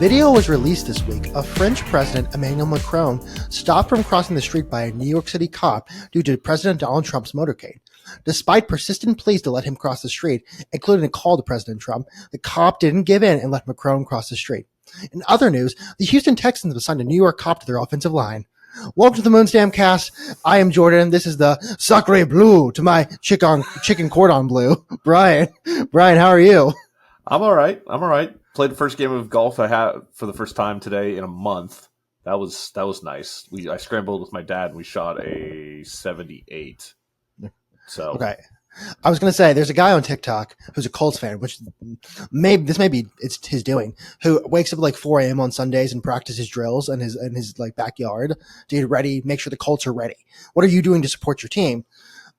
Video was released this week of French President Emmanuel Macron stopped from crossing the street by a New York City cop due to President Donald Trump's motorcade. Despite persistent pleas to let him cross the street, including a call to President Trump, the cop didn't give in and let Macron cross the street. In other news, the Houston Texans have assigned a New York cop to their offensive line. Welcome to the Moonstam Cast. I am Jorden. This is the Sacre Bleu to my chicken cordon bleu. Brian, how are you? I'm all right. Played the first game of golf I had for the first time today in a month. That was nice. I scrambled with my dad and we shot a 78. So okay. I was going to say, there's a guy on TikTok who's a Colts fan, which maybe it's his doing, who wakes up at like 4 a.m. on Sundays and practices drills in his like backyard to get ready, make sure the Colts are ready. What are you doing to support your team?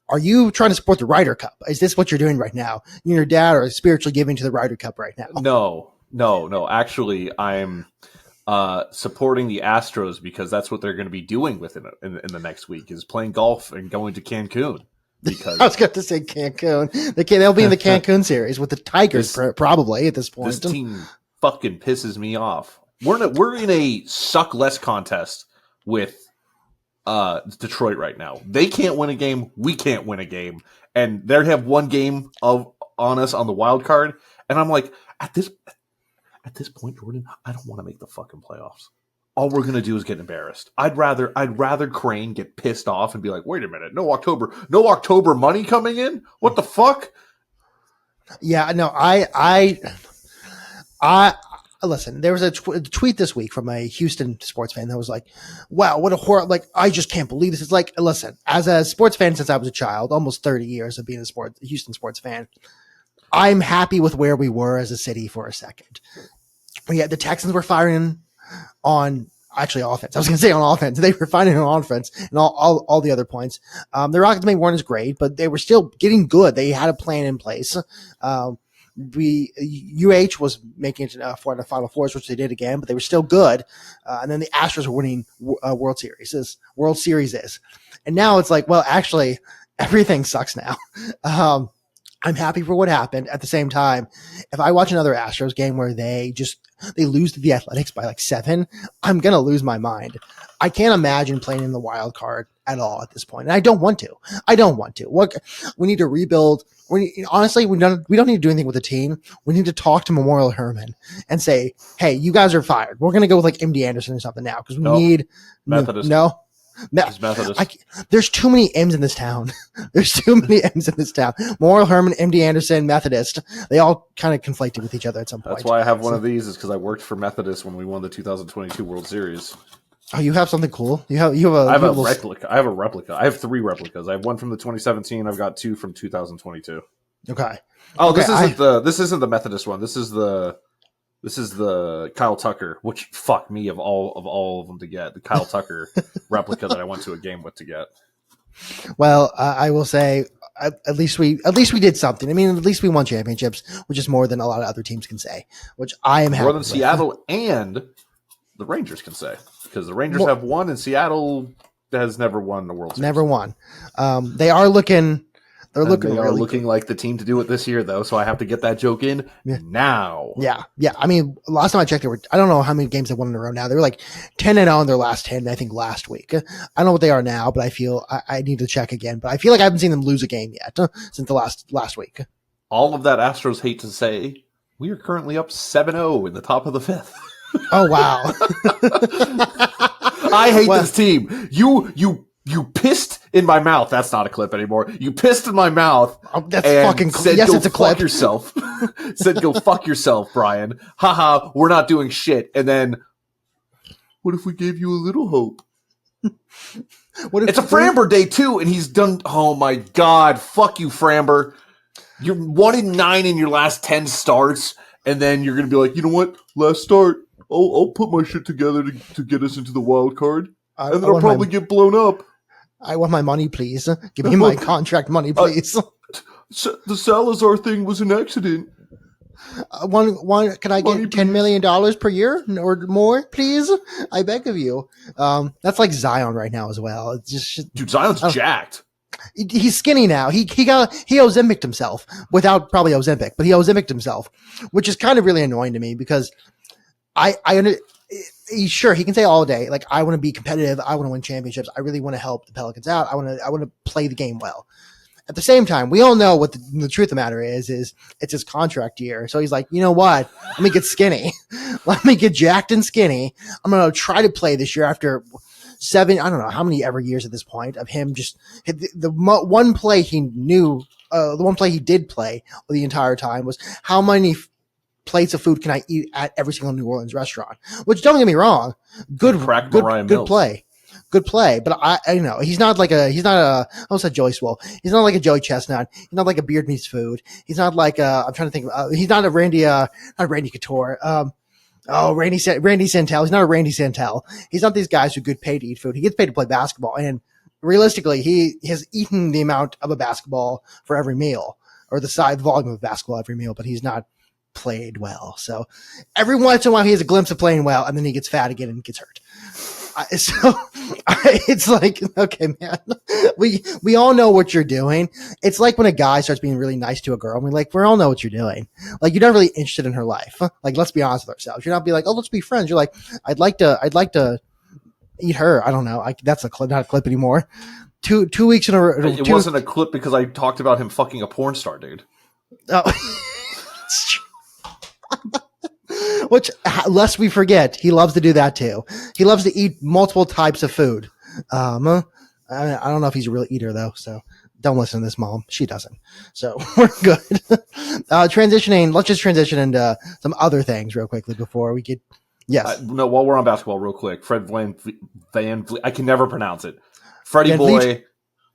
Are you trying to support the Ryder Cup? Is this what you're doing right now? You and your dad are spiritually giving to the Ryder Cup right now. No. Actually, I'm supporting the Astros because that's what they're going to be doing in the next week is playing golf and going to Cancun. Because I was going to say Cancun. They'll be in the Cancun series with the Tigers probably at this point. This team fucking pisses me off. We're in a suck less contest with Detroit right now. They can't win a game. We can't win a game, and they have one game on us on the wild card. And I'm like, at this point, Jorden, I don't want to make the fucking playoffs. All we're gonna do is get embarrassed. I'd rather Crane get pissed off and be like, wait a minute, no October money coming in? What the fuck? Yeah, no, I listen. There was a tweet this week from a Houston sports fan that was like, "Wow, what a horror! Like, I just can't believe this." It's like, listen, as a sports fan since I was a child, almost 30 years of being a Houston sports fan, I'm happy with where we were as a city for a second. Yeah, the Texans were firing on offense. I was going to say on offense. They were fighting on offense and all the other points. The Rockets maybe weren't as great, but they were still getting good. They had a plan in place. UH was making it for the Final Fours, which they did again, but they were still good. And then the Astros were winning World Series. And now it's like, well, actually, everything sucks now. I'm happy for what happened. At the same time, if I watch another Astros game where they lose to the Athletics by like 7, I'm going to lose my mind. I can't imagine playing in the wild card at all at this point. And I don't want to. We need to rebuild. Honestly, we don't need to do anything with the team. We need to talk to Memorial Herman and say, hey, you guys are fired. We're going to go with like MD Anderson or something now because we need Methodist. No. Methodist. There's too many M's in this town. Memorial Herman, MD Anderson, Methodist. They all kind of conflated with each other at some point. That's why I have one of these is because I worked for Methodist when we won the 2022 World Series. Oh, you have something cool? I have a replica. I have 3 replicas. I have one from the 2017. I've got 2 from 2022. Okay. Oh, okay, this isn't the Methodist one. This is the Kyle Tucker, which fuck me of all of them to get the Kyle Tucker replica that I went to a game with to get. Well, I will say at least we did something. I mean, at least we won championships, which is more than a lot of other teams can say. Which I am happy more than with. Seattle and the Rangers can say because the Rangers have won and Seattle has never won the World Series. Never won. They are looking. They are looking like the team to do it this year, though. So I have to get that joke in now. Yeah. I mean, last time I checked, I don't know how many games they won in a row now. They were like 10-0 in their last 10. I think last week. I don't know what they are now, but I feel I need to check again. But I feel like I haven't seen them lose a game yet since the last week. All of that Astros hate to say, we are currently up 7-0 in the top of the 5th. Oh wow! I hate this team. You pissed in my mouth. That's not a clip anymore. You pissed in my mouth. Oh, that's fucking said, yes, go it's a clip. Fuck yourself. Said, go fuck yourself, Brian. Haha, we're not doing shit. And then, what if we gave you a little hope? It's a Framber day too, and he's done. Oh my god, fuck you, Framber. You're 1-9 in your last 10 starts, and then you're gonna be like, you know what? Last start, I'll put my shit together to get us into the wild card, and then I'll probably get blown up. I want my money, please. Give me my contract money, please. The Salazar thing was an accident. Can I get $10 million per year or more, please? I beg of you. That's like Zion right now as well. It's just dude, Zion's jacked. He's skinny now. He Ozempic himself without probably Ozempic, but he Ozempic himself, which is kind of really annoying to me because Sure, he can say all day, like, I want to be competitive. I want to win championships. I really want to help the Pelicans out. I want to play the game well. At the same time, we all know what the truth of the matter is it's his contract year. So he's like, you know what? Let me get skinny. Let me get jacked and skinny. I'm going to try to play this year after 7, I don't know how many ever years at this point of him just the one play he knew, the one play he did play the entire time was how many plates of food can I eat at every single New Orleans restaurant, which don't get me wrong. Good play. Good play, but I know he's not I almost said Joey Swole. He's not like a Joey Chestnut. He's not like a Beard Meats Food. He's not like I'm trying to think. He's not a not Randy Couture. Randy Santel. He's not a Randy Santel. He's not these guys who get paid to eat food. He gets paid to play basketball, and realistically, he has eaten the amount of a basketball for every meal, or the volume of basketball every meal, but he's not played well. So every once in a while, he has a glimpse of playing well, and then he gets fat again and gets hurt. It's like, okay, man, we all know what you're doing. It's like when a guy starts being really nice to a girl, and we all know what you're doing. Like, you're not really interested in her life. Like, let's be honest with ourselves. You're not be like, oh, let's be friends. You're like, I'd like to eat her. I don't know. That's not a clip anymore. Two weeks in a row. It wasn't a clip because I talked about him fucking a porn star, dude. Oh. Which, lest we forget, he loves to do that too. He loves to eat multiple types of food. I don't know if he's a real eater though, so don't listen to this, Mom. She doesn't. So we're good. Let's just transition into some other things real quickly before we get. Yes. No, while we're on basketball, real quick, Fred Van Vliet, I can never pronounce it. Freddie Boy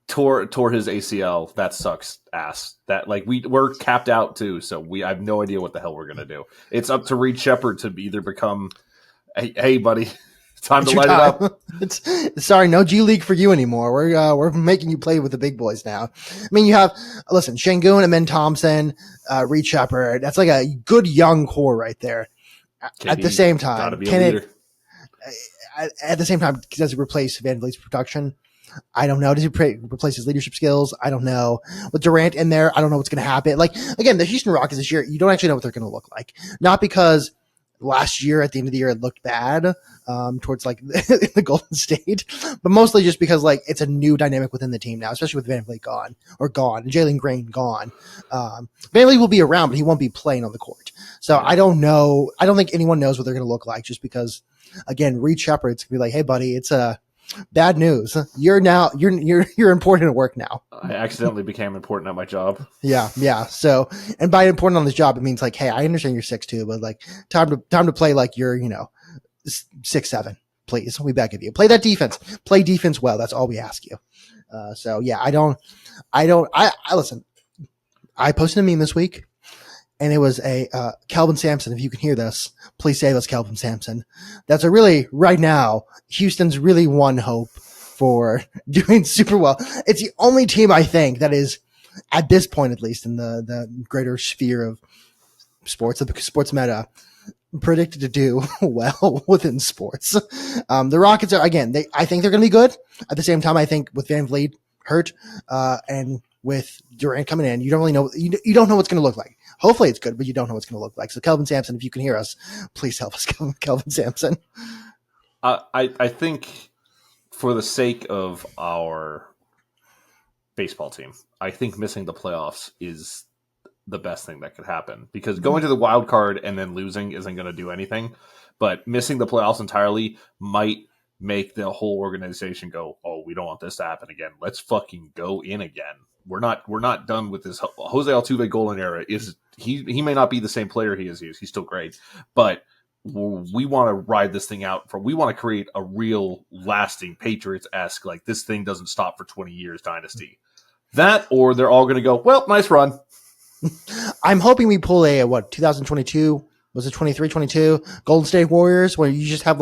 tore his ACL. That sucks ass. That we're capped out too, so I have no idea what the hell we're gonna do. It's up to Reed Shepherd to either become, hey buddy, it's time to light it up. Sorry, no G League for you anymore. We're making you play with the big boys now. I mean, you have Şengün, and then Thompson, Reed Shepherd. That's like a good young core right there. At the same time, at the same time, does it replace Van Vliet's production? I don't know. Does he replace his leadership skills? I don't know. With Durant in there, I don't know what's going to happen. Like, again, the Houston Rockets this year, you don't actually know what they're going to look like. Not because last year at the end of the year it looked bad towards the Golden State, but mostly just because it's a new dynamic within the team now, especially with Van Vliet gone, and Jalen Green gone. Van Vliet will be around, but he won't be playing on the court. So I don't know. I don't think anyone knows what they're going to look like, just because, again, Reed Shepherd's going to be like, hey buddy, it's bad news. You're important at work now. I accidentally became important at my job. Yeah. So, and by important on this job, it means hey, I understand you're 6'2", but time to play you're 6'7". Please, we beg of you. Play that defense. Play defense well. That's all we ask you. So yeah, I listen. I posted a meme this week, and it was a Kelvin Sampson. If you can hear this, please save us, Kelvin Sampson. That's right now, Houston's really one hope for doing super well. It's the only team I think that is, at this point at least, in the greater sphere of sports, the sports meta, predicted to do well within sports. The Rockets are, again, I think they're going to be good. At the same time, I think with Van Vliet hurt and with Durant coming in, you don't really know. You don't know what's going to look like. Hopefully it's good, but you don't know what's going to look like. So Kelvin Sampson, if you can hear us, please help us, Kelvin Sampson. I think for the sake of our baseball team, I think missing the playoffs is the best thing that could happen, because going to the wild card and then losing isn't going to do anything, but missing the playoffs entirely might make the whole organization go, oh, we don't want this to happen again. Let's fucking go in again. We're not done with this. Jose Altuve golden era he may not be the same player he is. He's still great, but we want to ride this thing out. We want to create a real lasting Patriots-esque, this thing doesn't stop for 20 years dynasty. That, or they're all going to go, well, nice run. I'm hoping we pull a 2022, was it 23-22 Golden State Warriors, where you just have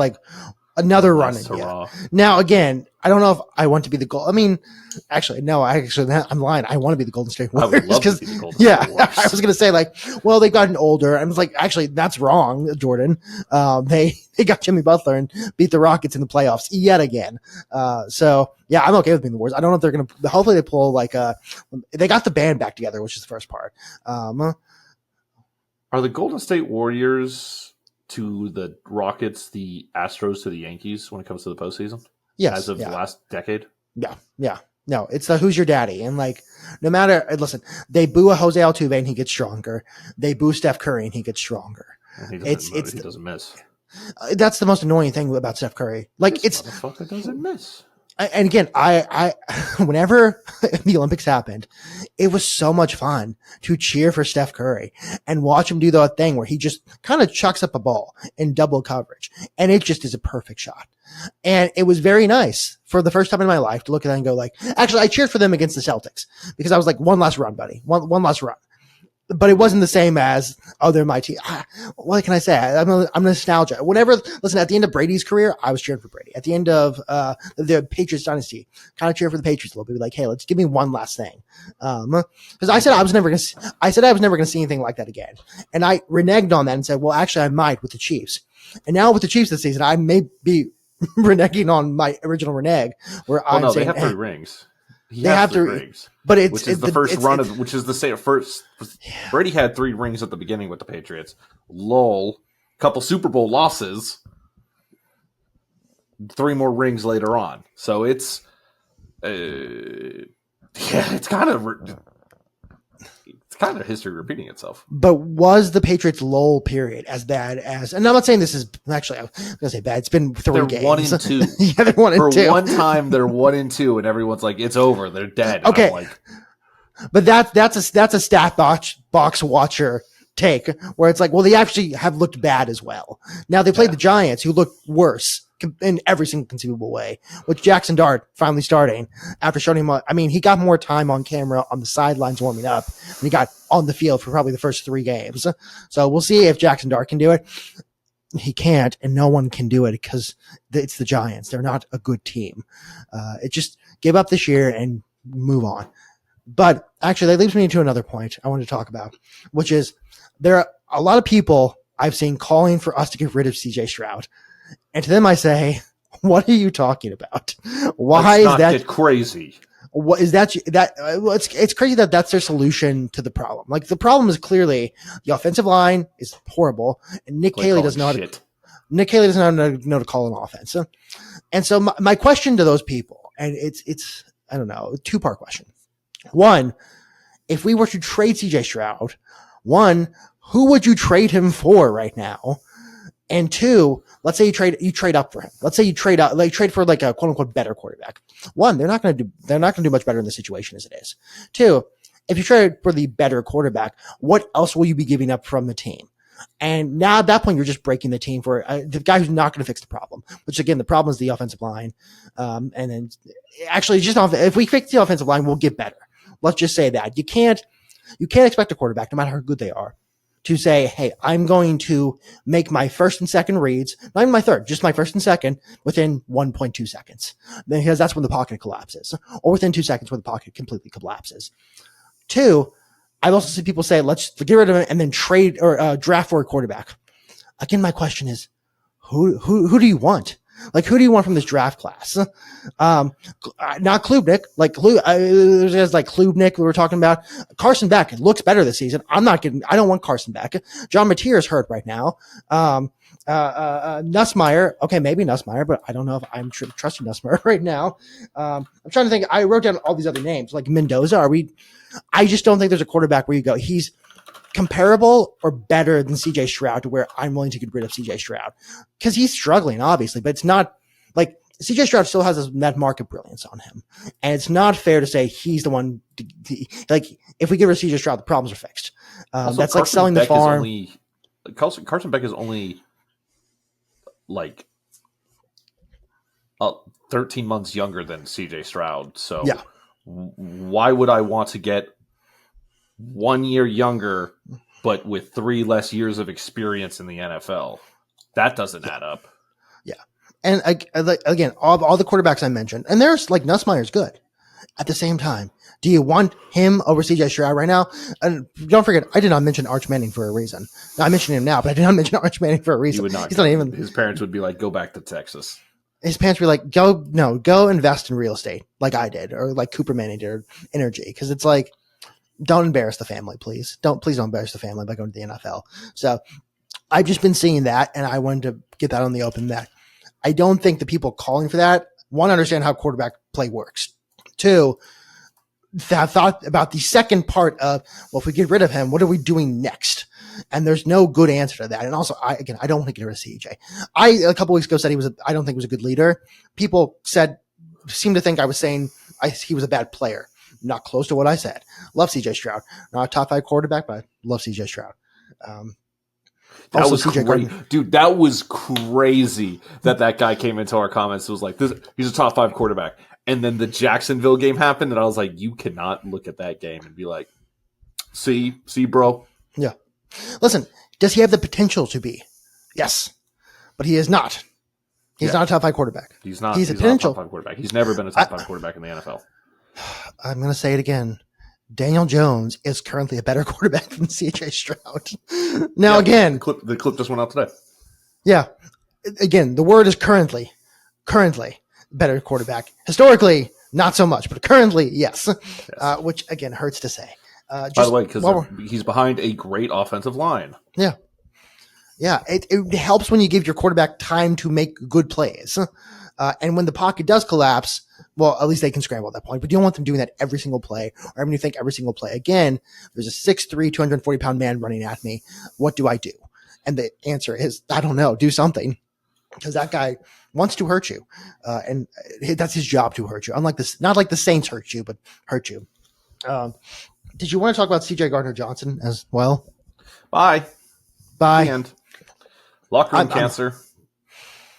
another run. Yeah. Now, again, I don't know if I want to be the goal. I mean, actually, no, I'm lying. I want to be the Golden State Warriors. I would love to be the Golden State Warriors. I was going to say well, they've gotten older. I was actually, that's wrong, Jorden. They got Jimmy Butler and beat the Rockets in the playoffs yet again. So yeah, I'm okay with being the Warriors. I don't know if they're going to, hopefully they pull they got the band back together, which is the first part. Are the Golden State Warriors to the Rockets, the Astros to the Yankees when it comes to the postseason? Yes. As of the last decade? Yeah. No, it's the who's your daddy. And like, no matter, listen, they boo a Jose Altuve and he gets stronger. They boo Steph Curry and he gets stronger. And he doesn't miss. That's the most annoying thing about Steph Curry. Like, this motherfucker doesn't miss. And again, I whenever the Olympics happened, it was so much fun to cheer for Steph Curry and watch him do that thing where he just kind of chucks up a ball in double coverage. And it just is a perfect shot. And it was very nice for the first time in my life to look at that and go like, actually, I cheered for them against the Celtics because I was like, one last run, buddy. One last run. But it wasn't the same as, oh, they're my team. What can I say? I'm nostalgia. Listen, at the end of Brady's career, I was cheering for Brady. At the end of the Patriots dynasty, kind of cheering for the Patriots a little bit. Like, hey, let's give me one last thing. Because I said I was never going to see anything like that again. And I reneged on that and said, well, actually, I might with the Chiefs. And now with the Chiefs this season, I may be reneging on my original renege. They have 3 rings. They have 3 rings, but which is the same first. Brady had 3 rings at the beginning with the Patriots. Lol, couple Super Bowl losses, 3 more rings later on. So it's, it's kind of history repeating itself. But was the Patriots' lull period as bad as? And I'm not saying this is actually. I was going to say bad. It's been 3 games. 1-2. Yeah, they're 1-2. For one time, they're 1-2, and everyone's like, "It's over. They're dead." And okay, I'm like, but that's a stat box watcher take where it's like, well, they actually have looked bad as well. Now they played the Giants, who looked worse in every single conceivable way, with Jackson Dart finally starting after showing him. I mean, he got more time on camera on the sidelines warming up than he got on the field for probably the first 3 games. So we'll see if Jackson Dart can do it. He can't, and no one can do it because it's the Giants. They're not a good team. It just give up this year and move on. But actually, that leads me to another point I want to talk about, which is there are a lot of people I've seen calling for us to get rid of CJ Stroud. And to them, I say, what are you talking about? Why is that crazy? What is that? It's crazy that that's their solution to the problem. Like, the problem is clearly the offensive line is horrible, and Nick Caley doesn't know how to call an offense. And so my question to those people, and it's I don't know, a 2-part question. One, if we were to trade CJ Stroud, who would you trade him for right now? And 2, let's say you trade up for him. Let's say you trade for like a quote unquote better quarterback. 1, they're not going to do much better in the situation as it is. 2, if you trade for the better quarterback, what else will you be giving up from the team? And now at that point, you're just breaking the team for the guy who's not going to fix the problem, which again, the problem is the offensive line. And then actually if we fix the offensive line, we'll get better. Let's just say that you can't expect a quarterback, no matter how good they are, to say, hey, I'm going to make my first and second reads, not even my third, just my first and second within 1.2 seconds, because that's when the pocket collapses, or within 2 seconds when the pocket completely collapses. 2, I've also seen people say, let's get rid of him and then trade or draft for a quarterback. Again, my question is, who do you want? Like, who do you want from this draft class? Not Klubnik. There's like Klubnik we were talking about. Carson Beck looks better this season. I don't want Carson Beck. John Mateer is hurt right now. Nussmeier. Okay, maybe Nussmeier, but I don't know if I'm trusting Nussmeier right now. I'm trying to think. I wrote down all these other names, like Mendoza. I just don't think there's a quarterback where you go, he's comparable or better than CJ Stroud to where I'm willing to get rid of CJ Stroud, because he's struggling, obviously, but it's not like CJ Stroud still has that market brilliance on him. And it's not fair to say he's the one like, if we get rid of CJ Stroud, the problems are fixed. That's Carson like selling Beck the farm. Carson Beck is only like 13 months younger than CJ Stroud. So yeah. Why would I want to get 1 year younger, but with 3 less years of experience in the NFL? That doesn't add up. Yeah. And again, all the quarterbacks I mentioned, and there's like Nussmeier's good. At the same time, do you want him over CJ Stroud right now? And don't forget, I did not mention Arch Manning for a reason. I mention him now, but I did not mention Arch Manning for a reason. He would not. He's not even. His parents would be like, "Go back to Texas." His parents would be like, go invest in real estate like I did, or like Cooper Manning did, or energy. Because it's like, don't embarrass the family, please. Please don't embarrass the family by going to the NFL. So I've just been seeing that, and I wanted to get that on the open that I don't think the people calling for that, one, understand how quarterback play works. Two, have thought about the second part of, well, if we get rid of him, what are we doing next? And there's no good answer to that. And also, I don't want to get rid of CJ. A couple weeks ago said I don't think he was a good leader. People seemed to think I was saying he was a bad player. Not close to what I said. Love CJ Stroud. Not a top 5 quarterback, but I love CJ Stroud. That was crazy. Dude, that was crazy that guy came into our comments. It was like, he's a top 5 quarterback. And then the Jacksonville game happened, and I was like, you cannot look at that game and be like, see, bro. Yeah. Listen, does he have the potential to be? Yes. But he is not. He's not a top 5 quarterback. He's not. He's a potential. Not a top 5 quarterback. He's never been a top 5 quarterback in the NFL. I'm going to say it again. Daniel Jones is currently a better quarterback than CJ Stroud. Now, again. The clip just went out today. Yeah. Again, the word is currently better quarterback. Historically, not so much, but currently, yes. Which, again, hurts to say. By the way, because he's behind a great offensive line. Yeah. Yeah. It helps when you give your quarterback time to make good plays. And when the pocket does collapse, well, at least they can scramble at that point. But you don't want them doing that every single play, or when you think every single play. Again, there's a 6'3", 240-pound man running at me. What do I do? And the answer is, I don't know. Do something. Because that guy wants to hurt you. And that's his job, to hurt you. Unlike this, not like the Saints hurt you, but hurt you. Did you want to talk about C.J. Gardner-Johnson as well? Bye. And locker room cancer.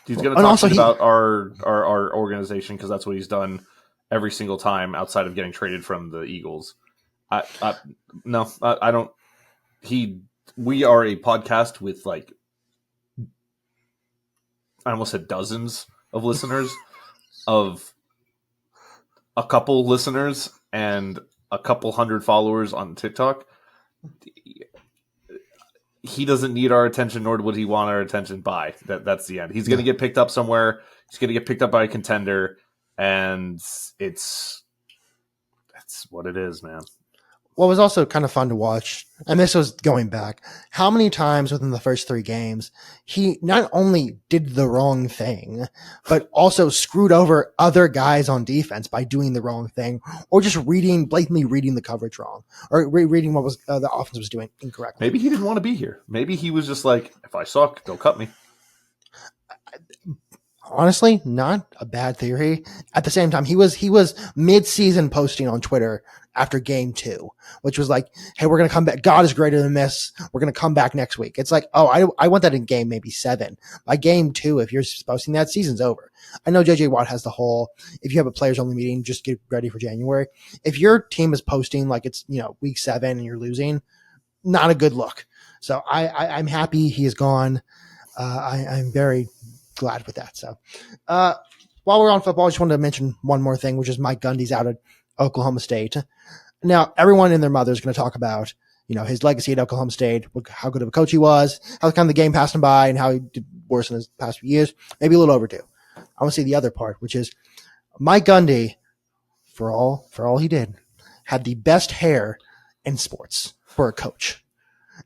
He's going to talk about our organization because that's what he's done every single time outside of getting traded from the Eagles. I don't. We are a podcast with like, I almost said dozens of listeners, of a couple listeners and a couple hundred followers on TikTok. He doesn't need our attention, nor would he want our attention by. That's the end. He's going to get picked up somewhere. He's going to get picked up by a contender, and that's what it is, man. What was also kind of fun to watch, and this was going back, how many times within the first 3 games he not only did the wrong thing, but also screwed over other guys on defense by doing the wrong thing, or just blatantly reading the coverage wrong, or reading what was the offense was doing incorrectly. Maybe he didn't want to be here. Maybe he was just like, if I suck, they'll cut me. Honestly, not a bad theory. At the same time, he was mid-season posting on Twitter after game 2, which was like, hey, we're going to come back. God is greater than this. We're going to come back next week. It's like, oh, I want that in game maybe 7. By game 2, if you're posting that, season's over. I know JJ Watt has the whole, if you have a players only meeting, just get ready for January. If your team is posting like it's, week 7 and you're losing, not a good look. So I'm happy he is gone. I'm very glad with that. So while we're on football, I just wanted to mention one more thing, which is Mike Gundy's out at Oklahoma State. Now, everyone and their mother is going to talk about, his legacy at Oklahoma State, how good of a coach he was, how kind of the game passed him by, and how he did worse in his past few years. Maybe a little overdue. I want to see the other part, which is Mike Gundy, for all he did, had the best hair in sports for a coach.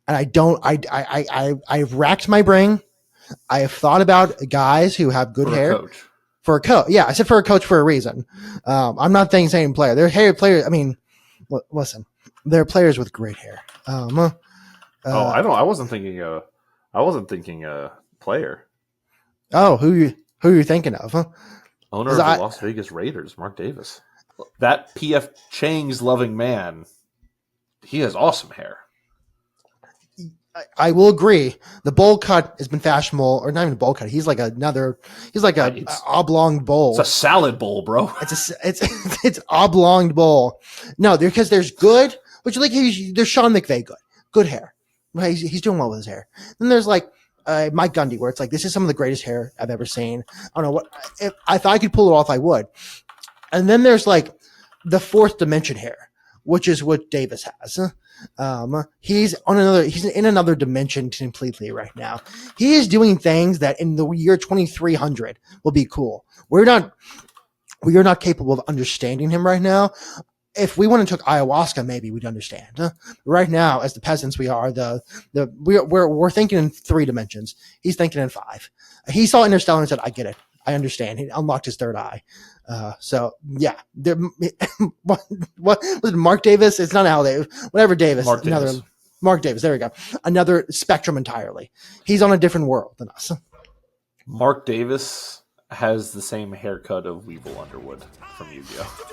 And I've racked my brain. I have thought about guys who have good hair. For a coach. Yeah, I said for a coach for a reason. I'm not saying player. They're hair players. I mean, listen, they're players with great hair. I wasn't thinking player. Oh, who are you thinking of? Huh? Owner of the Las Vegas Raiders, Mark Davis. That P.F. Chang's loving man. He has awesome hair. I will agree. The bowl cut has been fashionable, or not even a bowl cut. He's like a oblong bowl. It's a salad bowl, bro. It's oblong bowl. No, because there's good, which like there's Sean McVay good hair. Right? He's doing well with his hair. Then there's like Mike Gundy, where it's like this is some of the greatest hair I've ever seen. I don't know what if I could pull it off, I would. And then there's like the 4th dimension hair, which is what Davis has. He's in another dimension completely right now. He is doing things that in the year 2300 will be cool. We are not capable of understanding him right now. if we went and took ayahuasca, maybe we'd understand. Right now, as the peasants we are, we're thinking in 3 dimensions. He's thinking in 5. He saw Interstellar and said, "I get it. I understand." He unlocked his third eye. So yeah, what was it? Mark Davis? It's not Al Davis. Whatever Davis. Mark Davis. There we go. Another spectrum entirely. He's on a different world than us. Mark Davis has the same haircut of Weevil Underwood from Yu-Gi-Oh.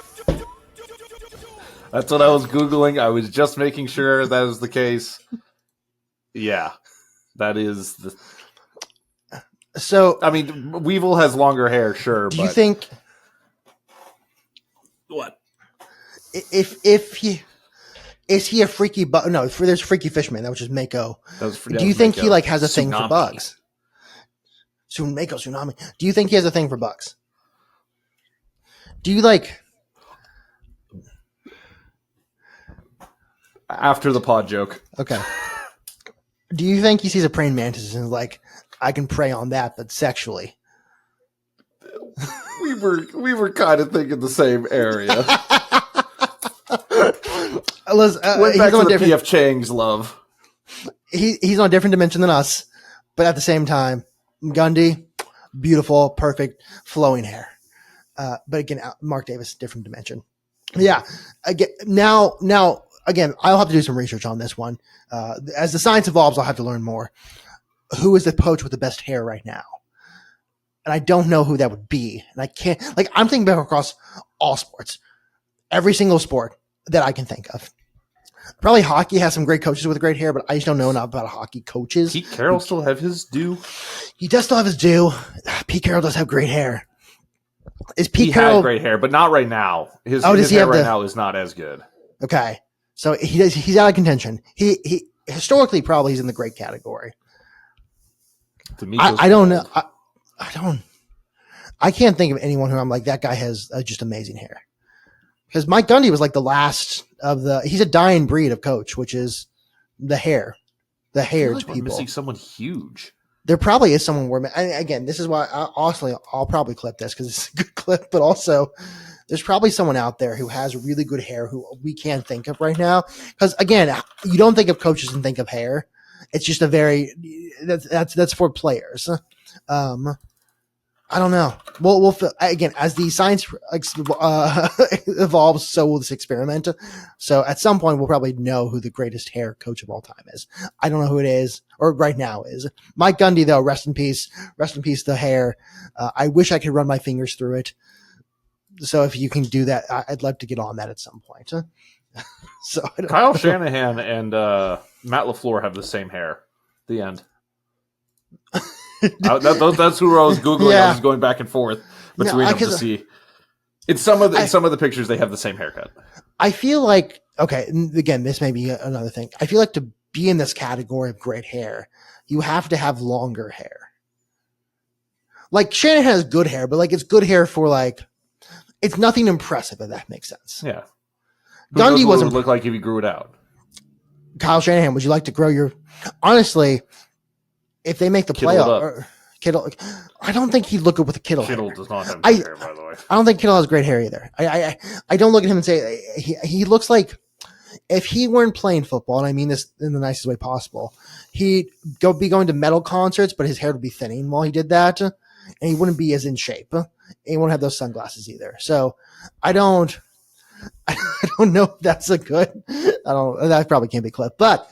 That's what I was Googling. I was just making sure that was the case. Yeah, that is the. So I mean, Weevil has longer hair, sure. Do you think? What? If he is he a freaky bug? No, there's Freaky Fishman. That was just Mako. Do you think he like has a thing for bugs? Mako Tsunami. Do you think he has a thing for bugs? Do you like? After the pod joke. Okay. Do you think he sees a praying mantis and is like, I can prey on that, but sexually? We were kind of thinking the same area. Went back to the P.F. Chang's love. He's on a different dimension than us, but at the same time, Gundy, beautiful, perfect, flowing hair. But again, Mark Davis, different dimension. Yeah. Again, now. Again, I'll have to do some research on this one. As the science evolves, I'll have to learn more. Who is the coach with the best hair right now? And I don't know who that would be. And I can't, like, I'm thinking back across all sports, every single sport that I can think of. Probably hockey has some great coaches with great hair, but I just don't know enough about hockey coaches. Pete Carroll still have his due. He does still have his due. Pete Carroll does have great hair. He had great hair, but not right now. His hair right now is not as good. Okay. So he's out of contention. He historically probably he's in the great category. I don't know. I can't think of anyone who I'm like, that guy has just amazing hair. Because Mike Gundy was like the last of he's a dying breed of coach, which is the hair. The haired people. We're missing someone huge. There probably is someone again, this is why I'll probably clip this because it's a good clip, but also there's probably someone out there who has really good hair who we can't think of right now. Because again, you don't think of coaches and think of hair. It's just that's for players. I don't know. We'll again, as the science evolves, so will this experiment. So at some point, we'll probably know who the greatest hair coach of all time is. I don't know who it is, or right now is. Mike Gundy, though, rest in peace. Rest in peace, the hair. I wish I could run my fingers through it. So if you can do that, I'd love to get on that at some point. So Kyle Shanahan and Matt LaFleur have the same hair. The end. That's who I was Googling. Yeah. I was going back and forth between them to see. In some of the pictures, they have the same haircut. I feel like, okay, again, this may be another thing. I feel like to be in this category of great hair, you have to have longer hair. Like Shanahan has good hair, but like it's good hair for like, it's nothing impressive, if that makes sense. Yeah. Gundy would look like if he grew it out. Kyle Shanahan, would you like to grow your? Honestly, if they make the playoff, Kittle, I don't think he'd look good with a Kittle. Kittle does not have good hair, by the way. I don't think Kittle has great hair either. I don't look at him and say he looks like if he weren't playing football, and I mean this in the nicest way possible, he'd be going to metal concerts, but his hair would be thinning while he did that, and he wouldn't be as in shape. And he wouldn't have those sunglasses either. So I don't know if that's a good. That probably can't be clipped, but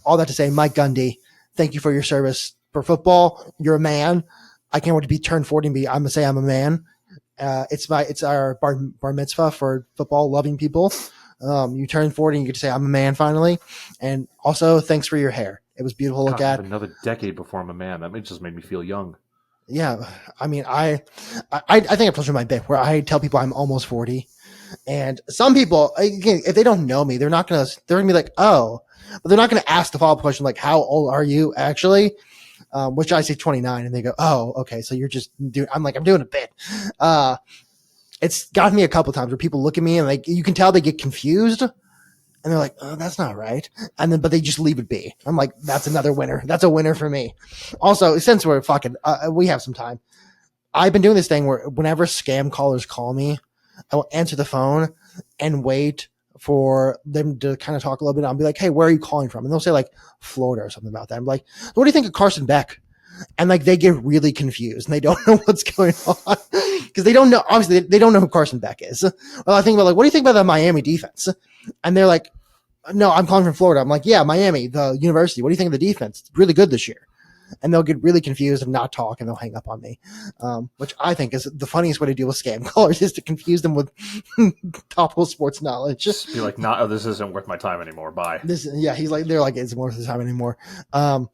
all that to say, Mike Gundy, thank you for your service for football. You're a man. I can't wait to be turned 40 and be. I'm gonna say I'm a man. It's our bar mitzvah for football loving people. You turn 40 and you get to say I'm a man finally. And also thanks for your hair. It was beautiful to look at. Another decade before I'm a man. That just made me feel young. Yeah, I mean, I think I told you my bit where I tell people I'm almost 40, and some people, again, if they don't know me, they're gonna be like, oh, but they're not gonna ask the follow-up question like, how old are you actually? Which I say 29, and they go, oh, okay, so you're just doing. I'm like, I'm doing a bit. It's gotten me a couple times where people look at me and like you can tell they get confused. And they're like, oh, that's not right. But they just leave it be. I'm like, that's another winner. That's a winner for me. Also, since we're we have some time. I've been doing this thing where whenever scam callers call me, I will answer the phone and wait for them to kind of talk a little bit. I'll be like, hey, where are you calling from? And they'll say like Florida or something about that. I'm like, what do you think of Carson Beck? And like they get really confused and they don't know what's going on because they don't know. Obviously, they don't know who Carson Beck is. Well, I think about like, what do you think about the Miami defense? And they're like, no, I'm calling from Florida. I'm like, yeah, Miami, the university. What do you think of the defense? It's really good this year. And they'll get really confused and not talk, and they'll hang up on me, which I think is the funniest way to deal with scam callers is to confuse them with topical sports knowledge. Just be like, "No, this isn't worth my time anymore. Bye." He's like, they're like, it's worth the time anymore. A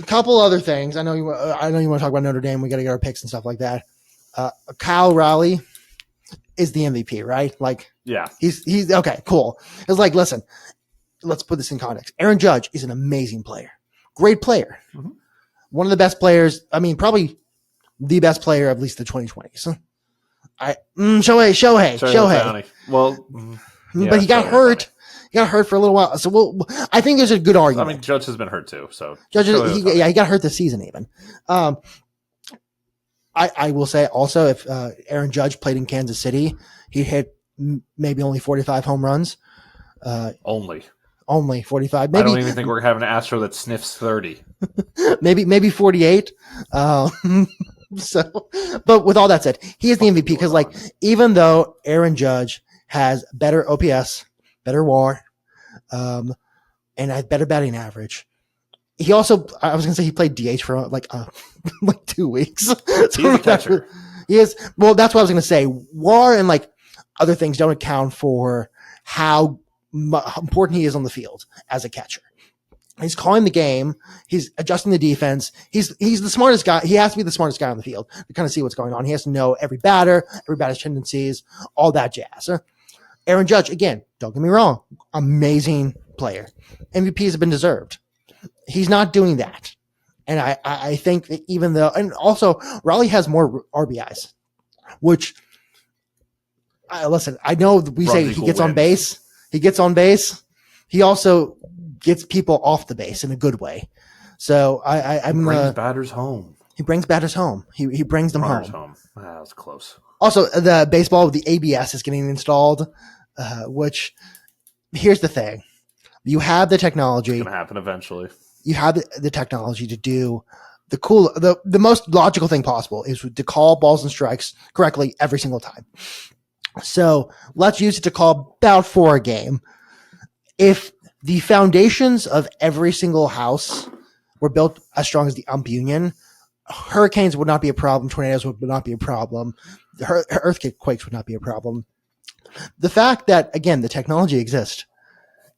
couple other things. I know you want to talk about Notre Dame. We got to get our picks and stuff like that. Kyle Raleigh is the MVP, right? Like, yeah, he's okay, cool. It's like, listen, let's put this in context. Aaron Judge is an amazing player. Great player. Mm-hmm. One of the best players. I mean, probably the best player of at least the 2020s. Shohei. Well, yeah, but he got hurt. Funny. He got hurt for a little while. So I think there's a good argument. I mean, Judge has been hurt too. So Judge, he got hurt this season even. I will say also if Aaron Judge played in Kansas City, he hit maybe only 45 home runs. Only 45. Maybe, I don't even think we're having an Astro that sniffs 30. maybe 48. So, but with all that said, he is the MVP because, like, even though Aaron Judge has better OPS, better WAR, and a better batting average, he also, I was going to say he played DH for like 2 weeks. He's a catcher. He is. Well, that's what I was going to say. WAR and like other things don't account for how important he is on the field as a catcher. He's calling the game. He's adjusting the defense. He's the smartest guy. He has to be the smartest guy on the field to kind of see what's going on. He has to know every batter's tendencies, all that jazz. Aaron Judge, again, don't get me wrong, amazing player. MVP has been deserved. He's not doing that. And I think that even though, and also Raleigh has more RBIs, which, listen, I know we say he gets on base. He gets on base. He also gets people off the base in a good way. So I'm he brings batters home. He brings batters home. He brings them home. That was close. Also, the baseball, the ABS is getting installed, which here's the thing. You have the technology. It's going to happen eventually. You have the technology to do the most logical thing possible is to call balls and strikes correctly every single time. So let's use it to call about 4 a game. If the foundations of every single house were built as strong as the ump union, hurricanes would not be a problem. Tornadoes would not be a problem. Earthquakes would not be a problem. The fact that, again, the technology exists.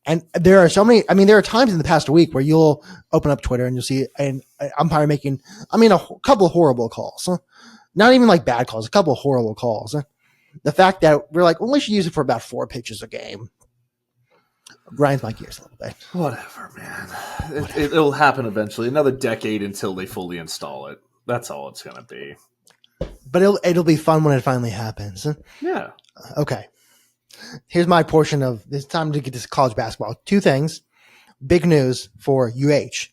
And there are so many, I mean, there are times in the past week where you'll open up Twitter and you'll see an umpire making, a couple of horrible calls. Not even like bad calls, a couple of horrible calls. The fact that we're like, well, we should use it for about 4 pitches a game grinds my gears a little bit. Whatever, man. It'll happen eventually. Another decade until they fully install it. That's all it's going to be. But it'll be fun when it finally happens. Yeah. Okay. Here's my portion of it's time to get to college basketball. 2 things. Big news for UH.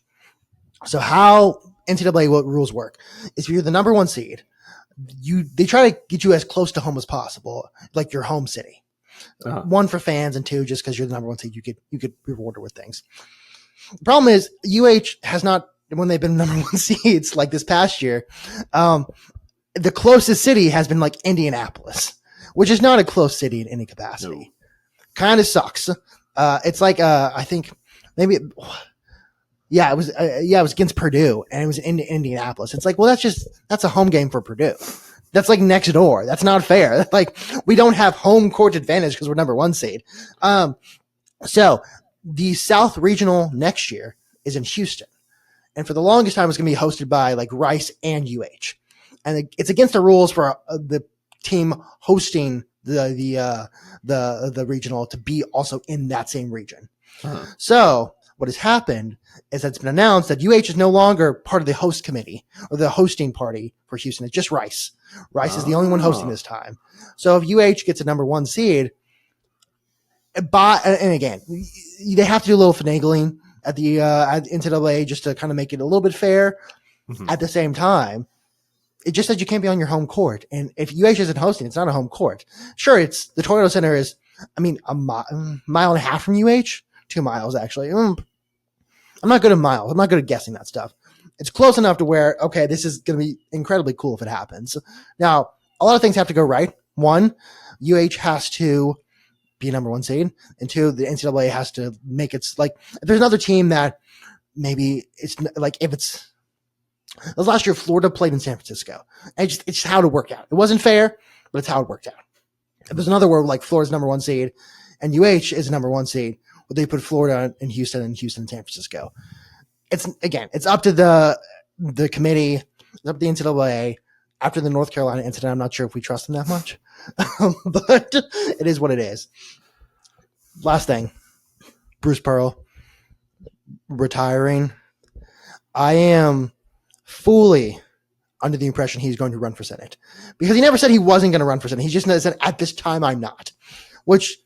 So how NCAA rules work is if you're the number 1 seed, they try to get you as close to home as possible, like your home city. Uh-huh. 1 for fans and 2 just because you're the number 1 seed, you get rewarded with things. The problem is UH has not, when they've been number 1 seeds like this past year, the closest city has been like Indianapolis, which is not a close city in any capacity. No. Kind of sucks. It's like I think maybe. It was against Purdue, and it was in Indianapolis. It's like, well, that's a home game for Purdue. That's like next door. That's not fair. Like, we don't have home court advantage because we're number 1 seed. So the South Regional next year is in Houston, and for the longest time, it's going to be hosted by like Rice and UH, and it's against the rules for the team hosting the regional to be also in that same region. Uh-huh. So what has happened is that it's been announced that UH is no longer part of the host committee or the hosting party for Houston. It's just Rice. Rice is the only one hosting this time. So if UH gets a number 1 seed, and again, they have to do a little finagling at the NCAA just to kind of make it a little bit fair. Mm-hmm. At the same time, it just says you can't be on your home court. And if UH isn't hosting, it's not a home court. Sure, the Toyota Center is I mean, mile and a half from UH, 2 miles actually. I'm not good at miles. I'm not good at guessing that stuff. It's close enough to where, okay, this is going to be incredibly cool if it happens. Now, a lot of things have to go right. One, UH has to be a number 1 seed, and 2, the NCAA has to make it's like if there's another team that maybe it's like if it's last year Florida played in San Francisco, and it's just how to work out. It wasn't fair, but it's how it worked out. If there's another where like Florida's number 1 seed and UH is number 1 seed, would they put Florida in Houston and Houston in San Francisco? It's up to the committee, it's up to the NCAA. After the North Carolina incident, I'm not sure if we trust them that much, but it is what it is. Last thing, Bruce Pearl retiring. I am fully under the impression he's going to run for Senate because he never said he wasn't going to run for Senate. He just said at this time I'm not, which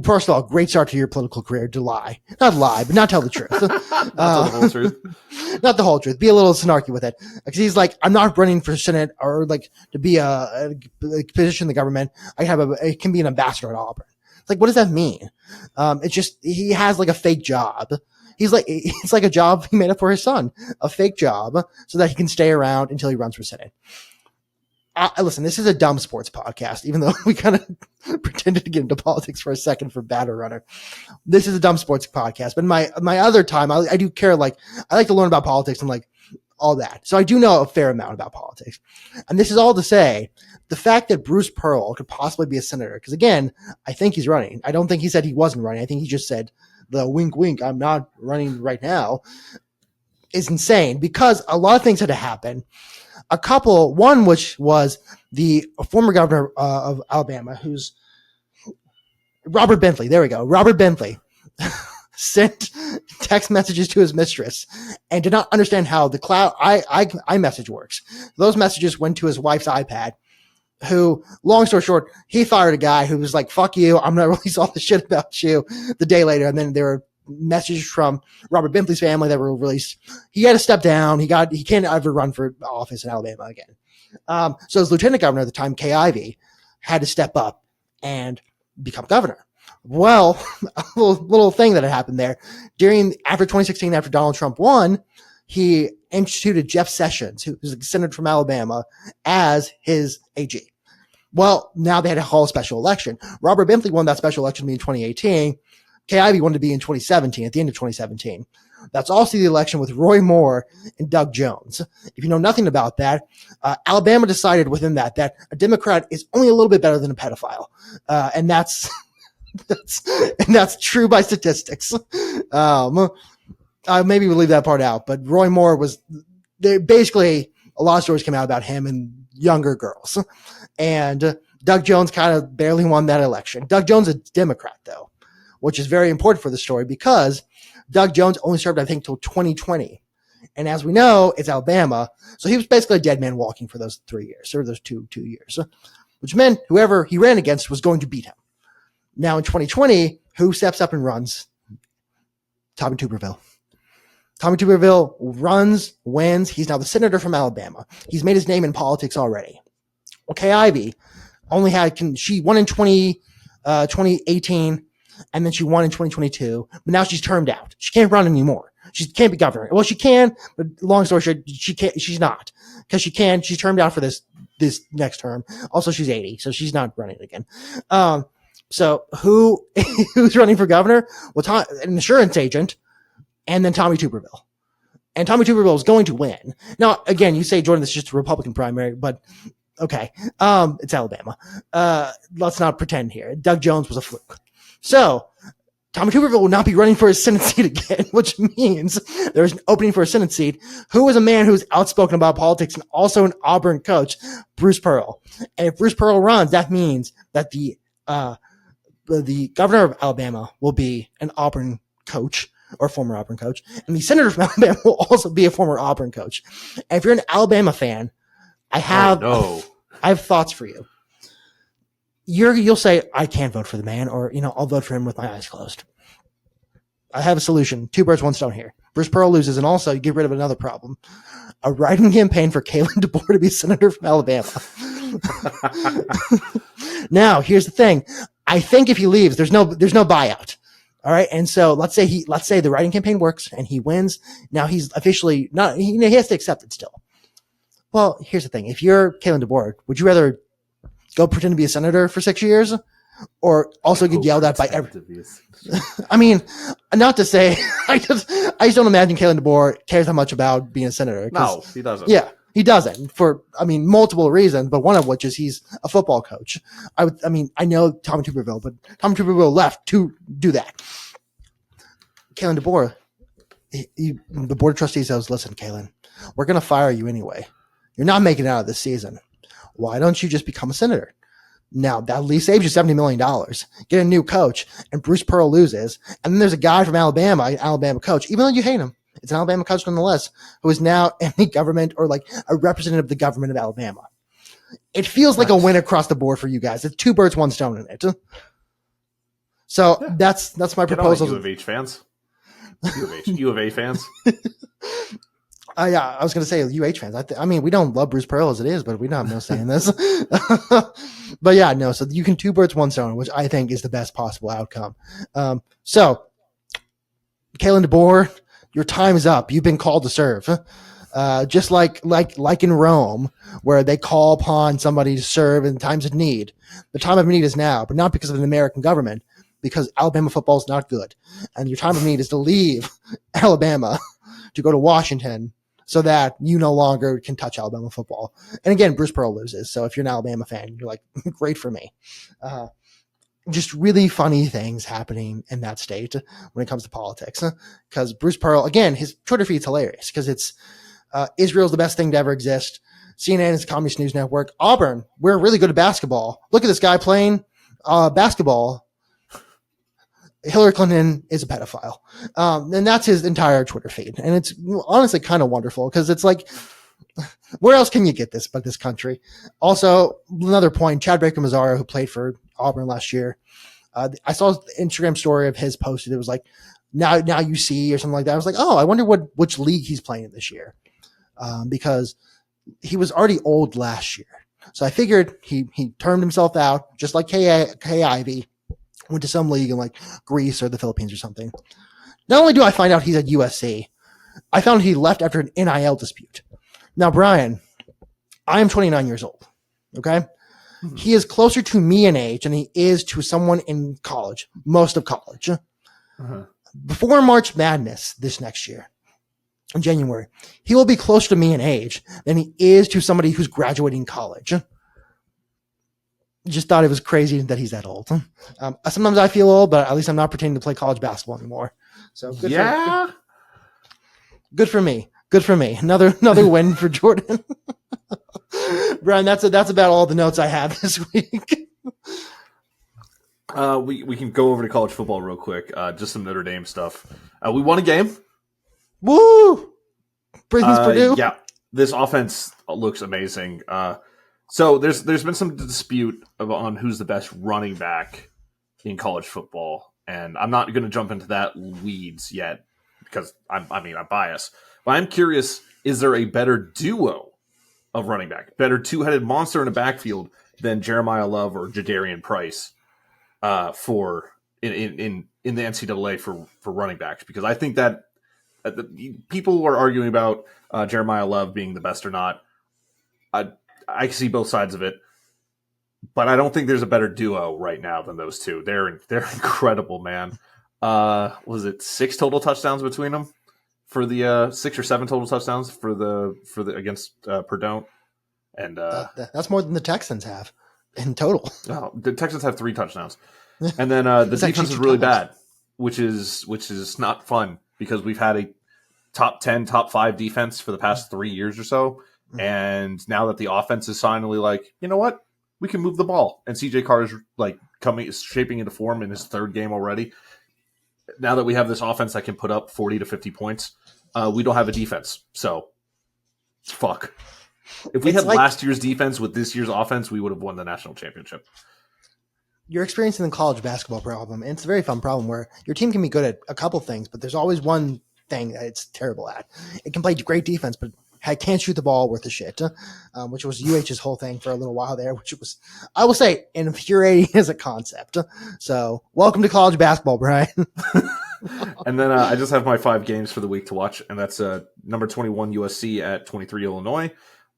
first of all, great start to your political career to lie, but not tell the truth. Not the whole truth. Not the whole truth. Be a little snarky with it. Because he's like, I'm not running for Senate or like to be a position in the government. It can be an ambassador at Auburn. It's like, what does that mean? It's just, he has like a fake job. It's like a job he made up for his son, a fake job so that he can stay around until he runs for Senate. Listen, this is a dumb sports podcast, even though we kind of pretended to get into politics for a second for Batter Runner. This is a dumb sports podcast, but my other time, I do care, like, I like to learn about politics and like all that. So I do know a fair amount about politics. And this is all to say, the fact that Bruce Pearl could possibly be a senator, because again, I think he's running. I don't think he said he wasn't running. I think he just said the wink, wink, I'm not running right now, is insane because a lot of things had to happen. One which was the former governor of Alabama, who's Robert Bentley. There we go. Robert Bentley sent text messages to his mistress and did not understand how the cloud iMessage works. Those messages went to his wife's iPad, who, long story short, he fired a guy who was like, fuck you, I'm going to release all the shit about you the day later. And then there were messages from Robert Bentley's family that were released. He had to step down. He can't ever run for office in Alabama again. So his lieutenant governor at the time, Kay Ivey, had to step up and become governor. Well, a little thing that had happened there after 2016, after Donald Trump won, he instituted Jeff Sessions, who was a senator from Alabama, as his AG. Well, now they had to hold a special election. Robert Bentley won that special election in 2018. Kay Ivey wanted to be in 2017, at the end of 2017. That's also the election with Roy Moore and Doug Jones. If you know nothing about that, Alabama decided within that a Democrat is only a little bit better than a pedophile. And that's true by statistics. Maybe we'll leave that part out, but Roy Moore basically a lot of stories came out about him and younger girls. And Doug Jones kind of barely won that election. Doug Jones is a Democrat, though, which is very important for the story because Doug Jones only served, I think, till 2020. And as we know, it's Alabama. So he was basically a dead man walking for those 3 years, or those two years, which meant whoever he ran against was going to beat him. Now in 2020, who steps up and runs? Tommy Tuberville. Tommy Tuberville runs, wins. He's now the senator from Alabama. He's made his name in politics already. Okay, Ivey she won in 2018, and then she won in 2022, but now she's termed out. She can't run anymore. She can't be governor. Well, she can, but long story short, she's not. Because she's termed out for this next term. Also, she's 80, so she's not running again. So who's running for governor? Well, an insurance agent, and then Tommy Tuberville. And Tommy Tuberville is going to win. Now, again, you say, Jorden, this is just a Republican primary, but okay. It's Alabama. Let's not pretend here. Doug Jones was a fluke. So Tommy Tuberville will not be running for his Senate seat again, which means there's an opening for a Senate seat. Who is a man who's outspoken about politics and also an Auburn coach? Bruce Pearl. And if Bruce Pearl runs, that means that the governor of Alabama will be an Auburn coach or former Auburn coach. And the senator from Alabama will also be a former Auburn coach. And if you're an Alabama fan, I have thoughts for you. You'll say, I can't vote for the man, or, I'll vote for him with my eyes closed. I have a solution. 2 birds, 1 stone here. Bruce Pearl loses, and also you get rid of another problem. A write-in campaign for Kalen DeBoer to be senator from Alabama. Now, here's the thing. I think if he leaves, there's no buyout. All right. And so let's say the writing campaign works and he wins. Now he's officially not, he has to accept it still. Well, here's the ththing. If you're Kalen DeBoer, would you rather go pretend to be a senator for 6 years or also get yelled at by everyone? I mean, not to say, I just don't imagine Kalen DeBoer cares that much about being a senator. No, he doesn't. Yeah. He doesn't for, multiple reasons, but one of which is he's a football coach. I know Tommy Tuberville, but Tommy Tuberville left to do that. Kalen DeBoer, the board of trustees says, listen, Kalen, we're going to fire you anyway. You're not making it out of this season. Why don't you just become a senator? Now, that at least saves you $70 million. Get a new coach, and Bruce Pearl loses. And then there's a guy from Alabama, an Alabama coach, even though you hate him. It's an Alabama coach nonetheless, who is now in the government or like a representative of the government of Alabama. It feels like a win across the board for you guys. It's 2 birds, 1 stone in it. So that's my proposal. U of H fans. U of A fans. Yeah, I was going to say UH fans. We don't love Bruce Pearl as it is, but we don't have no say in this. But yeah, no. So you can 2 birds, 1 stone, which I think is the best possible outcome. So Kalen DeBoer, your time is up. You've been called to serve. Just like in Rome, where they call upon somebody to serve in times of need. The time of need is now, but not because of an American government, because Alabama football is not good. And your time of need is to leave Alabama to go to Washington so that you no longer can touch Alabama football. And again, Bruce Pearl loses. So if you're an Alabama fan, you're like, great for me. Just really funny things happening in that state when it comes to politics. Because Bruce Pearl, again, his Twitter feed's hilarious because it's Israel's the best thing to ever exist. CNN is the Communist News Network. Auburn, we're really good at basketball. Look at this guy playing basketball. Hillary Clinton is a pedophile. And that's his entire Twitter feed. And it's honestly kind of wonderful because it's like, where else can you get this but this country? Also, another point, Chad Baker-Mazara, who played for Auburn last year, I saw an Instagram story of his posted. It was like, now you see, or something like that. I was like, oh, I wonder which league he's playing in this year. Because he was already old last year. So I figured he termed himself out, just like K. Ivy went to some league in like Greece or the Philippines or something. Not only do I find out he's at USC, I found he left after an NIL dispute. Now, Brian, I am 29 years old. Okay. Mm-hmm. He is closer to me in age than he is to someone in college, most of college. Uh-huh. Before March Madness this next year, in January, he will be closer to me in age than he is to somebody who's graduating college. Just thought it was crazy that he's that old. Sometimes I feel old, but at least I'm not pretending to play college basketball anymore. So good for me. Good for me. Another win for Jorden. Brian, that's about all the notes I have this week. We can go over to college football real quick. Just some Notre Dame stuff. We won a game. Woo! Purdue. Yeah, this offense looks amazing. So there's been some dispute on who's the best running back in college football, and I'm not going to jump into that weeds yet because I'm biased. But I'm curious: is there a better duo of running back, better two-headed monster in the backfield than Jeremiah Love or Jadarian Price for in the NCAA for running backs? Because I think that people are arguing about Jeremiah Love being the best or not. I see both sides of it, but I don't think there's a better duo right now than those two. They're incredible, man. Was it 6 total touchdowns between them for the 6 or 7 total touchdowns for the against Purdue? And that's more than the Texans have in total. Oh, the Texans have 3 touchdowns, and then the defense is really bad, which is not fun because we've had a top 10, top 5 defense for the past 3 years or so. And now that the offense is finally like, you know what, we can move the ball. And CJ Carr is like shaping into form in his 3rd game already. Now that we have this offense that can put up 40 to 50 points, we don't have a defense. So, fuck. If we had last year's defense with this year's offense, we would have won the national championship. You're experiencing the college basketball problem. And it's a very fun problem where your team can be good at a couple things, but there's always one thing that it's terrible at. It can play great defense, but can't shoot the ball worth a shit, which was UH's whole thing for a little while there, which was, I will say, infuriating as a concept. So welcome to college basketball, Brian. And then I just have my 5 games for the week to watch, and that's number 21 USC at 23 Illinois,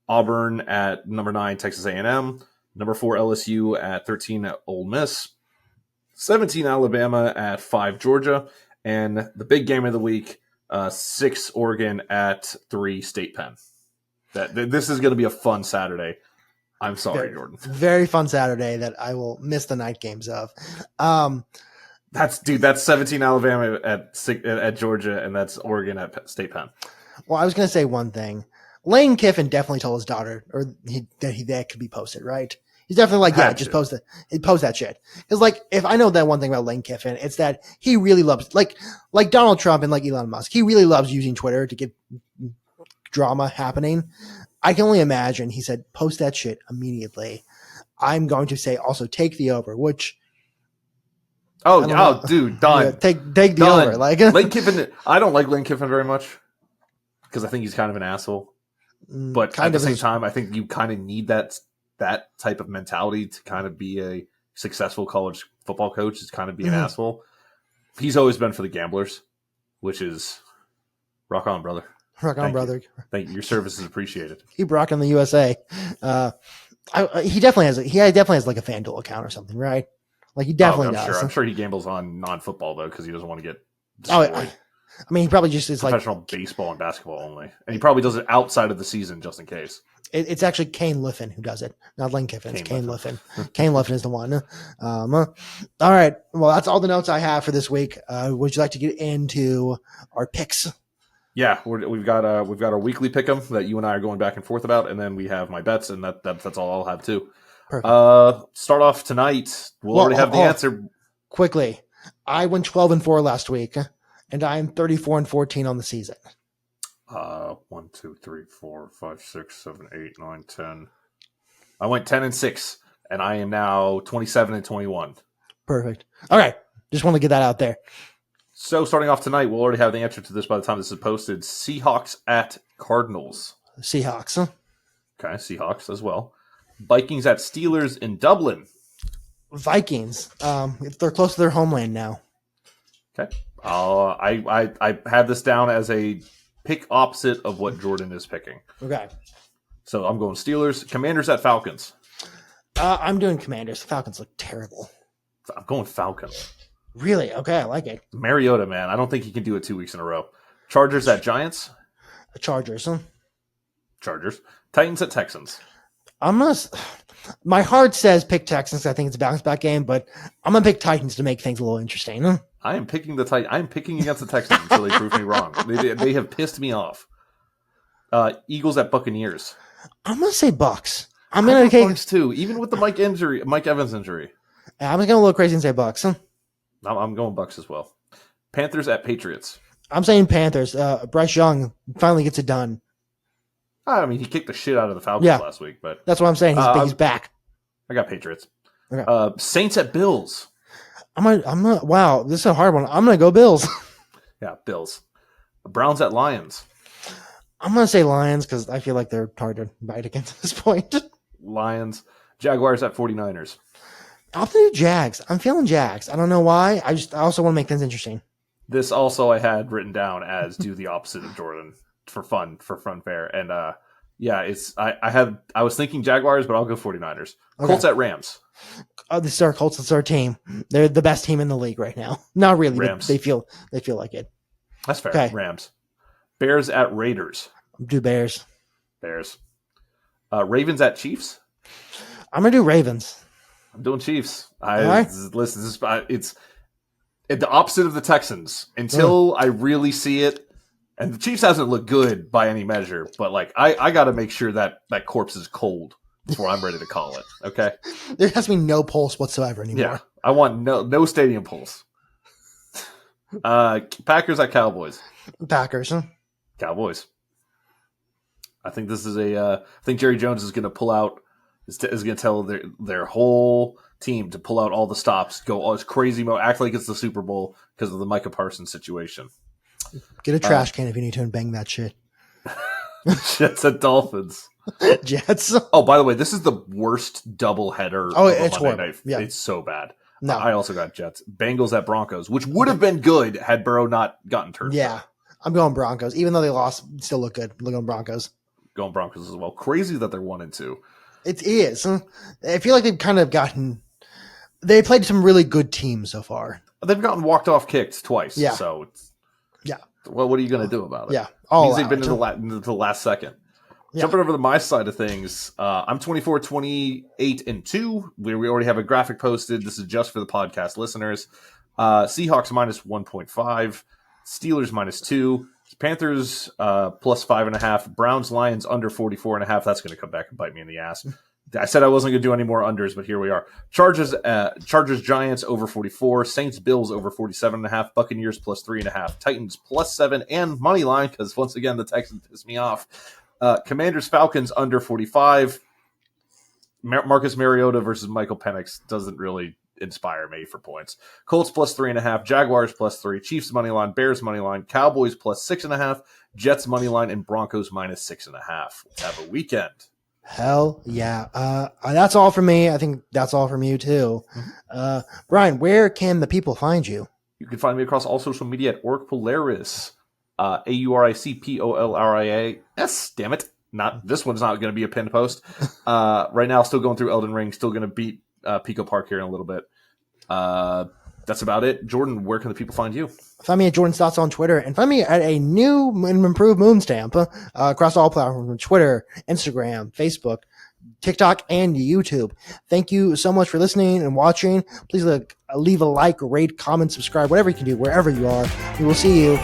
Auburn at number 9 Texas A&M, number 4 LSU at 13 Ole Miss, 17 Alabama at 5 Georgia, and the big game of the week, 6 Oregon at 3 State Penn. This is going to be a fun Saturday. I'm sorry, Jorden. Very fun Saturday that I will miss the night games of. That's 17 Alabama at Georgia, and that's Oregon at State Penn. Well, I was going to say one thing. Lane Kiffin definitely told his daughter that could be posted, right? He's definitely like, yeah, just post it. He post that shit. Because like, if I know that one thing about Lane Kiffin, it's that he really loves, like Donald Trump and like Elon Musk, he really loves using Twitter to get drama happening. I can only imagine he said, post that shit immediately. I'm going to say also take the over, which. Dude, done. Yeah, take the over. Like Lane Kiffin, I don't like Lane Kiffin very much because I think he's kind of an asshole. But at the same time, I think you kind of need that type of mentality to kind of be a successful college football coach, is kind of be an asshole. He's always been for the gamblers, which is rock on, brother. Rock on, brother. Thank you. Your service is appreciated. Keep rocking the USA. He definitely has like a FanDuel account or something, right? Like he definitely does. Sure. I'm sure he gambles on non-football though, because he doesn't want to get destroyed. I mean, he probably just is professional baseball and basketball only, and he probably does it outside of the season just in case. It's actually Kane Liffin who does it, not Lane Kiffin. It's Kane Liffin. Kane Liffin is the one. All right. Well, that's all the notes I have for this week. Would you like to get into our picks? Yeah, we've got our weekly pick 'em that you and I are going back and forth about, and then we have my bets, and that's all I'll have too. Perfect. Start off tonight. We'll already have the answer. Quickly, I went 12-4 last week, and I am 34-14 on the season. 1, 2, 3, 4, 5, 6, 7, 8, 9, 10. I went 10-6, and I am now 27-21. Perfect. All right, just want to get that out there. So starting off tonight, we'll already have the answer to this by the time this is posted. Seahawks at Cardinals. Seahawks. Okay, Seahawks as well. Vikings at Steelers in Dublin. Vikings. They're close to their homeland now. Okay. I have this down as a pick opposite of what Jorden is picking. Okay. So I'm going Steelers. Commanders at Falcons. I'm doing Commanders. Falcons look terrible. I'm going Falcons. Really? Okay, I like it. Mariota, man. I don't think he can do it 2 weeks in a row. Chargers at Giants. Chargers. Chargers. Titans at Texans. My heart says pick Texans. I think it's a bounce back game, but I'm gonna pick Titans to make things a little interesting. I am picking the Titans. I'm picking against the Texans until they prove me wrong. They have pissed me off. Eagles at Buccaneers. I'm gonna say Bucks. I'm gonna take Bucks too, even with the Mike Evans injury. I'm gonna go a little crazy and say Bucks. I'm going Bucks as well. Panthers at Patriots. I'm saying Panthers. Bryce Young finally gets it done. I mean, he kicked the shit out of the Falcons last week, but that's what I'm saying. He's back. I got Patriots. Okay. Saints at Bills. Wow, this is a hard one. I'm gonna go Bills. Yeah, Bills. Browns at Lions. I'm gonna say Lions because I feel like they're hard to bite against at this point. Lions. Jaguars at 49ers. I'll do Jags. I'm feeling Jags. I don't know why. I also want to make things interesting. This also I had written down as do the opposite of Jorden for fun fair. And I was thinking Jaguars, but I'll go 49ers. Okay. Colts at Rams. This is our Colts. It's our team. They're the best team in the league right now. Not really. Rams. They feel like it. That's fair. Okay. Rams. Bears at Raiders. Do Bears. Ravens at Chiefs. I'm gonna do Ravens. I'm doing Chiefs. Listen, it's the opposite of the Texans until I really see it. And the Chiefs hasn't looked good by any measure, but like I got to make sure that corpse is cold before I'm ready to call it. Okay, there has to be no pulse whatsoever anymore. Yeah, I want no stadium pulse. Packers at Cowboys. Packers. Cowboys. I think this is I think Jerry Jones is going to pull out. Is going to tell their whole team to pull out all the stops, go all this crazy mode, act like it's the Super Bowl because of the Micah Parsons situation. Get a trash can if you need to and bang that shit. Jets and Dolphins. Jets. Oh, by the way, this is the worst doubleheader Oh, of a it's Monday horrible. night. Yeah. It's so bad. No. I also got Jets. Bengals at Broncos, which would have been good had Burrow not gotten turned. Yeah. I'm going Broncos. Even though they lost, still look good. I'm going Broncos. Going Broncos as well. Crazy that they're 1-2. It is. I feel like they've kind of they played some really good teams so far. They've gotten walked off kicked twice. Yeah. So, yeah. Well, what are you going to do about it? Yeah. Means they've been into the last second. Yeah. Jumping over to my side of things, I'm 24, 28, and 2. We already have a graphic posted. This is just for the podcast listeners. Seahawks minus 1.5. Steelers minus 2. Panthers plus 5.5. Browns Lions under 44.5. That's going to come back and bite me in the ass. I said I wasn't going to do any more unders, but here we are. Chargers Giants over 44. Saints Bills over 47.5. Buccaneers plus 3.5. Titans plus 7 and money line because once again the Texans pissed me off. Commanders Falcons under 45. Marcus Mariota versus Michael Penix doesn't really inspire me for points. Colts plus 3.5. Jaguars plus 3. Chiefs money line. Bears money line. Cowboys plus 6.5. Jets money line and Broncos minus 6.5. Let's have a weekend. Hell yeah. That's all from me. I think that's all from you too. Mm-hmm. Brian, where can the people find you? You can find me across all social media at Auricpolaris. AURICPOLRIAS. Damn it. This one's not going to be a pinned post. Right now, still going through Elden Ring. Still going to beat Pico Park here in a little bit. That's about it. Jorden, where can the people find you? Find me at Jordan Stotts on Twitter and find me at a new and improved Moon Stamp across all platforms: Twitter, Instagram, Facebook, TikTok, and YouTube. Thank you so much for listening and watching. Please leave a like, rate, comment, subscribe, whatever you can do, wherever you are. We will see you